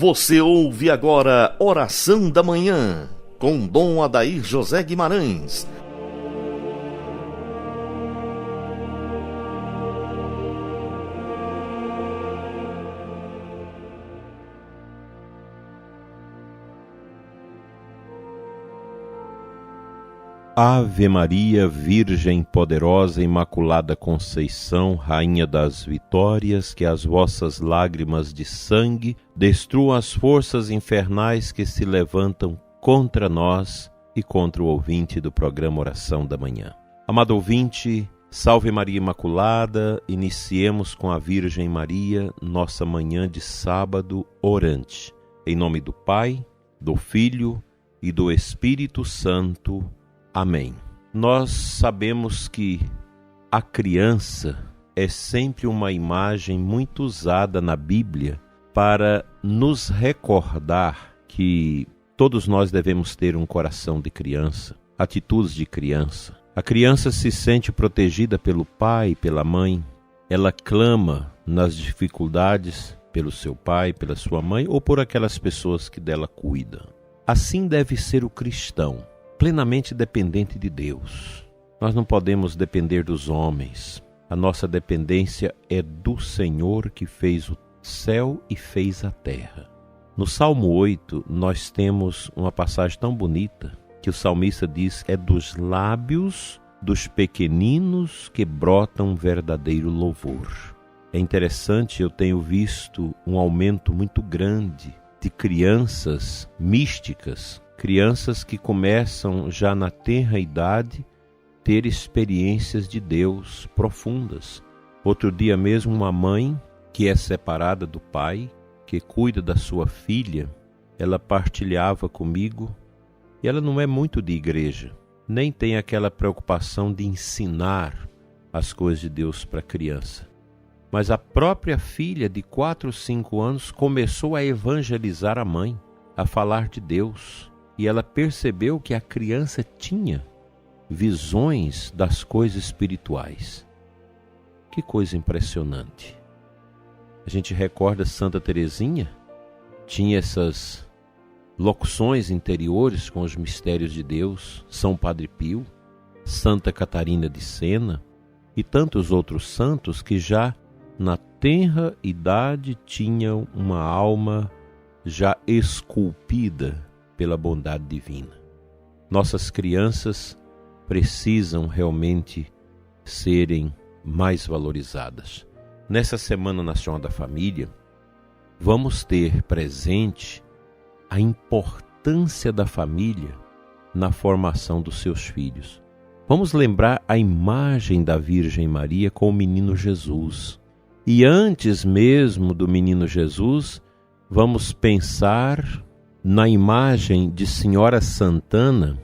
Você ouve agora Oração da Manhã, com Dom Adair José Guimarães. Ave Maria, Virgem poderosa, Imaculada Conceição, Rainha das Vitórias, que as vossas lágrimas de sangue destruam as forças infernais que se levantam contra nós e contra o ouvinte do programa Oração da Manhã. Amado ouvinte, Salve Maria Imaculada, iniciemos com a Virgem Maria nossa manhã de sábado orante. Em nome do Pai, do Filho e do Espírito Santo. Amém. Nós sabemos que a criança é sempre uma imagem muito usada na Bíblia para nos recordar que todos nós devemos ter um coração de criança, atitudes de criança. A criança se sente protegida pelo pai, pela mãe. Ela clama nas dificuldades pelo seu pai, pela sua mãe ou por aquelas pessoas que dela cuidam. Assim deve ser o cristão, plenamente dependente de Deus. Nós não podemos depender dos homens. A nossa dependência é do Senhor que fez o céu e fez a terra. No Salmo 8, nós temos uma passagem tão bonita que o salmista diz que é dos lábios dos pequeninos que brota um verdadeiro louvor. É interessante, eu tenho visto um aumento muito grande de crianças místicas, crianças que começam já na tenra idade ter experiências de Deus profundas. Outro dia mesmo, uma mãe que é separada do pai, que cuida da sua filha, ela partilhava comigo, e ela não é muito de igreja, nem tem aquela preocupação de ensinar as coisas de Deus para a criança. Mas a própria filha de 4 ou 5 anos começou a evangelizar a mãe, a falar de Deus. E ela percebeu que a criança tinha visões das coisas espirituais. Que coisa impressionante. A gente recorda Santa Teresinha, tinha essas locuções interiores com os mistérios de Deus, São Padre Pio, Santa Catarina de Sena e tantos outros santos que já na tenra idade tinham uma alma já esculpida pela bondade divina. Nossas crianças precisam realmente serem mais valorizadas. Nessa Semana Nacional da Família, vamos ter presente a importância da família na formação dos seus filhos. Vamos lembrar a imagem da Virgem Maria com o menino Jesus. E antes mesmo do menino Jesus, vamos pensar na imagem de Senhora Santana,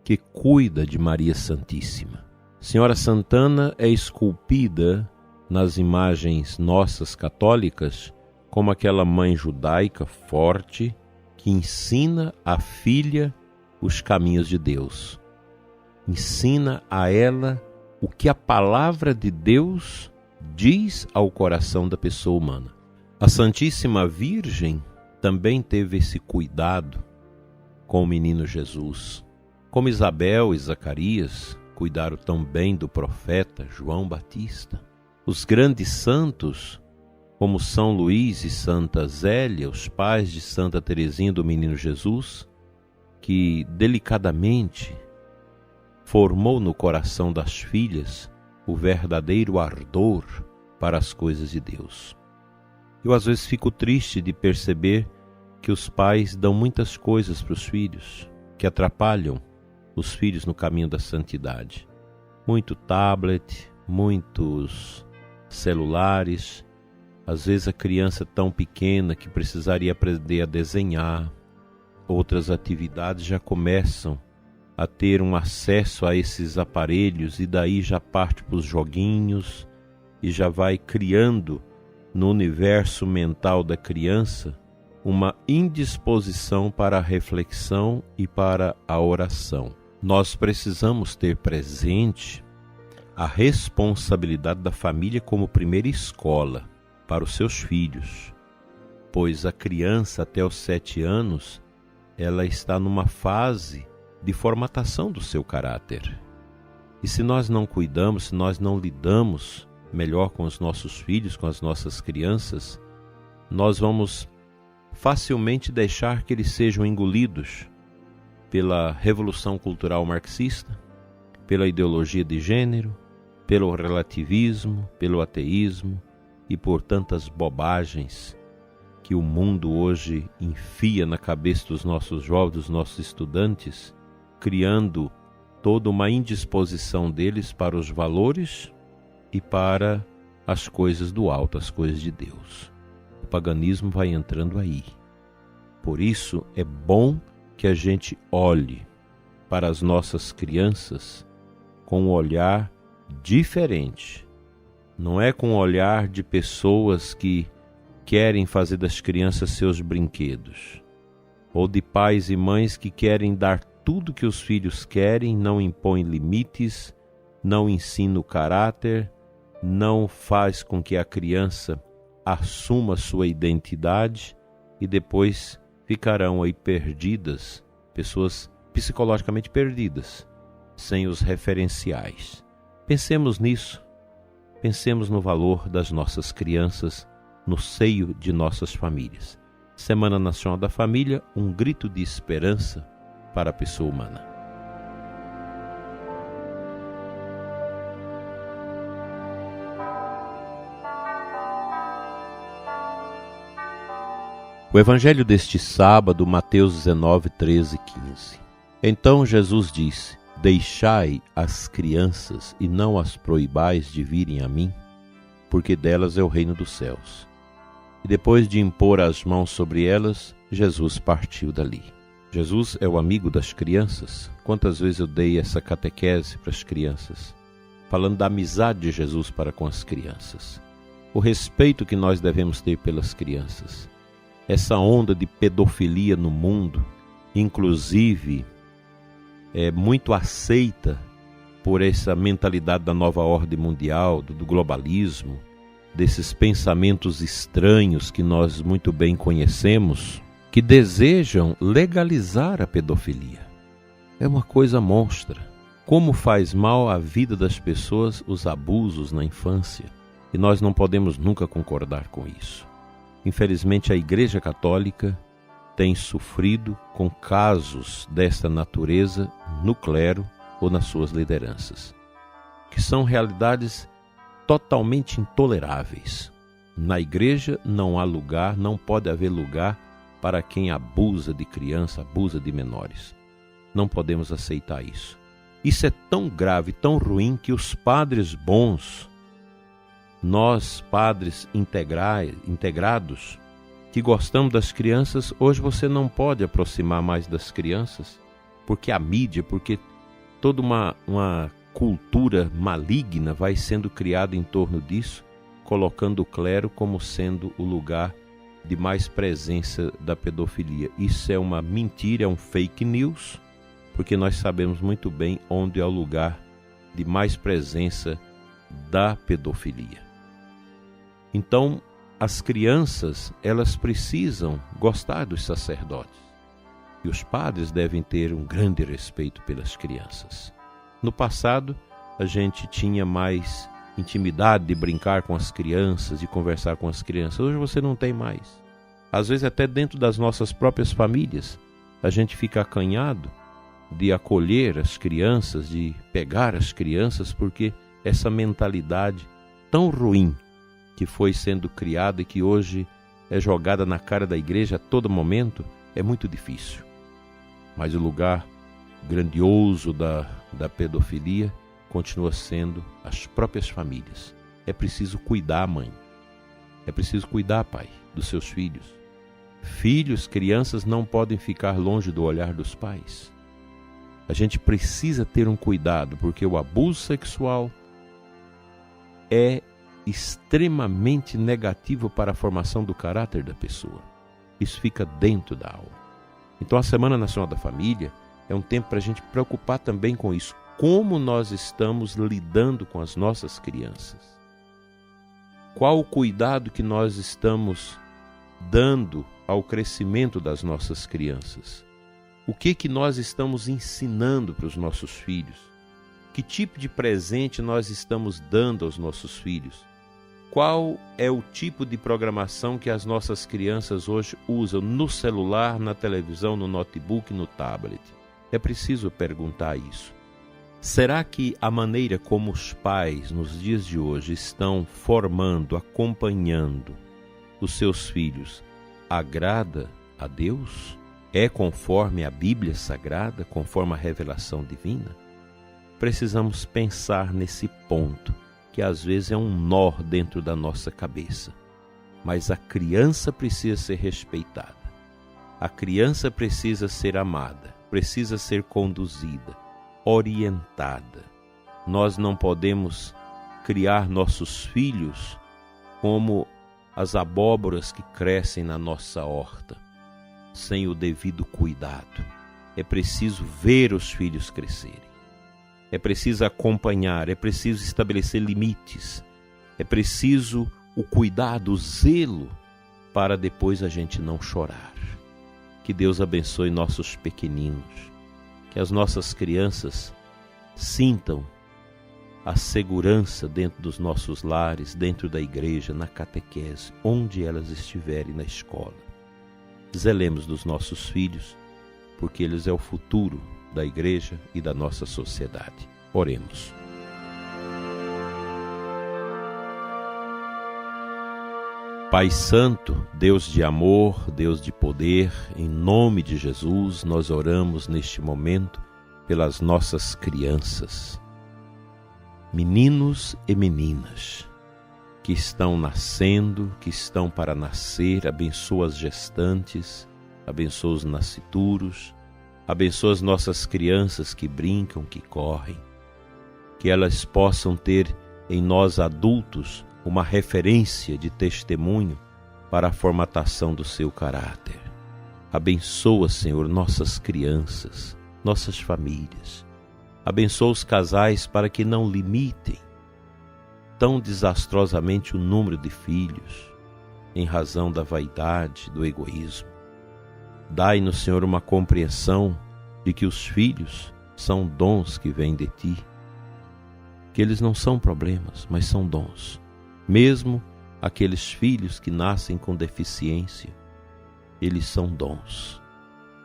que cuida de Maria Santíssima. Senhora Santana é esculpida nas imagens nossas católicas como aquela mãe judaica forte que ensina à filha os caminhos de Deus. Ensina a ela o que a palavra de Deus diz ao coração da pessoa humana. A Santíssima Virgem também teve esse cuidado com o menino Jesus. Como Isabel e Zacarias cuidaram tão bem do profeta João Batista. Os grandes santos, como São Luís e Santa Zélia, os pais de Santa Teresinha do Menino Jesus, que delicadamente formou no coração das filhas o verdadeiro ardor para as coisas de Deus. Eu às vezes fico triste de perceber que os pais dão muitas coisas para os filhos, que atrapalham os filhos no caminho da santidade. Muito tablet, muitos celulares, às vezes a criança tão pequena que precisaria aprender a desenhar, outras atividades já começam a ter um acesso a esses aparelhos e daí já parte para os joguinhos e já vai criando no universo mental da criança uma indisposição para a reflexão e para a oração. Nós precisamos ter presente a responsabilidade da família como primeira escola para os seus filhos. pois a criança até os 7 anos, ela está numa fase de formatação do seu caráter. E se nós não cuidamos, se nós não lidamos melhor com os nossos filhos, com as nossas crianças, nós vamos facilmente deixar que eles sejam engolidos pela revolução cultural marxista, pela ideologia de gênero, pelo relativismo, pelo ateísmo e por tantas bobagens que o mundo hoje enfia na cabeça dos nossos jovens, dos nossos estudantes, criando toda uma indisposição deles para os valores e para as coisas do alto, as coisas de Deus. O paganismo vai entrando aí. Por isso é bom que a gente olhe para as nossas crianças com um olhar diferente. Não é com o olhar de pessoas que querem fazer das crianças seus brinquedos, ou de pais e mães que querem dar tudo que os filhos querem, não impõem limites, não ensina o caráter, não faz com que a criança assuma sua identidade e depois ficarão aí perdidas, pessoas psicologicamente perdidas, sem os referenciais. Pensemos nisso, pensemos no valor das nossas crianças no seio de nossas famílias. Semana Nacional da Família, um grito de esperança para a pessoa humana. O Evangelho deste sábado, Mateus 19, 13 e 15. Então Jesus disse: Deixai as crianças e não as proibais de virem a mim, porque delas é o reino dos céus. E depois de impor as mãos sobre elas, Jesus partiu dali. Jesus é o amigo das crianças. Quantas vezes eu dei essa catequese para as crianças, falando da amizade de Jesus para com as crianças. O respeito que nós devemos ter pelas crianças. Essa onda de pedofilia no mundo, inclusive, é muito aceita por essa mentalidade da nova ordem mundial, do globalismo, desses pensamentos estranhos que nós muito bem conhecemos, que desejam legalizar a pedofilia. É uma coisa monstra. Como faz mal à vida das pessoas os abusos na infância. E nós não podemos nunca concordar com isso. Infelizmente, a Igreja Católica tem sofrido com casos desta natureza no clero ou nas suas lideranças, que são realidades totalmente intoleráveis. Na igreja não há lugar, não pode haver lugar para quem abusa de criança, abusa de menores. Não podemos aceitar isso. Isso é tão grave, tão ruim, que os padres bons, nós padres integrados, que gostamos das crianças, hoje você não pode aproximar mais das crianças, porque a mídia, porque toda uma cultura maligna vai sendo criada em torno disso, colocando o clero como sendo o lugar de mais presença da pedofilia. Isso é uma mentira, é um fake news, porque nós sabemos muito bem onde é o lugar de mais presença da pedofilia. Então, as crianças, elas precisam gostar dos sacerdotes. E os padres devem ter um grande respeito pelas crianças. No passado, a gente tinha mais intimidade de brincar com as crianças, de conversar com as crianças. Hoje você não tem mais. Às vezes até dentro das nossas próprias famílias, a gente fica acanhado de acolher as crianças, de pegar as crianças, porque essa mentalidade tão ruim que foi sendo criada e que hoje é jogada na cara da igreja a todo momento, é muito difícil. Mas o lugar grandioso da pedofilia continua sendo as próprias famílias. É preciso cuidar, mãe. É preciso cuidar, pai, dos seus filhos. Filhos, crianças não podem ficar longe do olhar dos pais. A gente precisa ter um cuidado, porque o abuso sexual é extremamente negativo para a formação do caráter da pessoa. Isso fica dentro da alma. Então a Semana Nacional da Família é um tempo para a gente preocupar também com isso. Como nós estamos lidando com as nossas crianças? Qual o cuidado que nós estamos dando ao crescimento das nossas crianças? O que nós estamos ensinando para os nossos filhos? Que tipo de presente nós estamos dando aos nossos filhos? Qual é o tipo de programação que as nossas crianças hoje usam no celular, na televisão, no notebook, no tablet? É preciso perguntar isso. Será que a maneira como os pais nos dias de hoje estão formando, acompanhando os seus filhos agrada a Deus? É conforme a Bíblia Sagrada, conforme a revelação divina? Precisamos pensar nesse ponto, que às vezes é um nó dentro da nossa cabeça. Mas a criança precisa ser respeitada. A criança precisa ser amada, precisa ser conduzida, orientada. Nós não podemos criar nossos filhos como as abóboras que crescem na nossa horta, sem o devido cuidado. É preciso ver os filhos crescerem. É preciso acompanhar, é preciso estabelecer limites, é preciso o cuidado, o zelo, para depois a gente não chorar. Que Deus abençoe nossos pequeninos, que as nossas crianças sintam a segurança dentro dos nossos lares, dentro da igreja, na catequese, onde elas estiverem na escola. Zelemos dos nossos filhos, porque eles é o futuro da igreja e da nossa sociedade. Oremos. Pai Santo, Deus de amor, Deus de poder, em nome de Jesus, nós oramos neste momento pelas nossas crianças, meninos e meninas, que estão nascendo, que estão para nascer. Abençoa as gestantes, abençoa os nascituros, abençoa as nossas crianças que brincam, que correm, que elas possam ter em nós adultos uma referência de testemunho para a formatação do seu caráter. Abençoa, Senhor, nossas crianças, nossas famílias. Abençoa os casais para que não limitem tão desastrosamente o número de filhos, em razão da vaidade, do egoísmo. Dai-nos, Senhor, uma compreensão de que os filhos são dons que vêm de Ti, que eles não são problemas, mas são dons. Mesmo aqueles filhos que nascem com deficiência, eles são dons.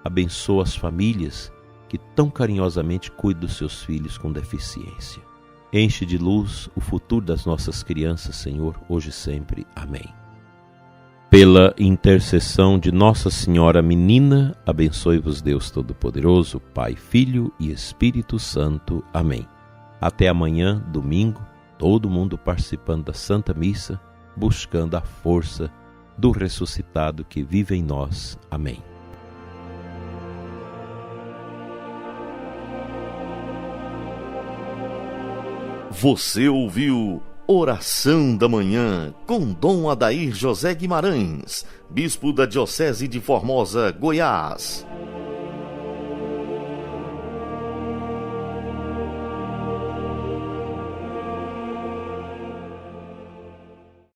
Abençoa as famílias que tão carinhosamente cuidam dos seus filhos com deficiência. Enche de luz o futuro das nossas crianças, Senhor, hoje e sempre. Amém. Pela intercessão de Nossa Senhora Menina, abençoe-vos Deus Todo-Poderoso, Pai, Filho e Espírito Santo. Amém. Até amanhã, domingo, todo mundo participando da Santa Missa, buscando a força do ressuscitado que vive em nós. Amém. Você ouviu Oração da Manhã com Dom Adair José Guimarães, Bispo da Diocese de Formosa, Goiás.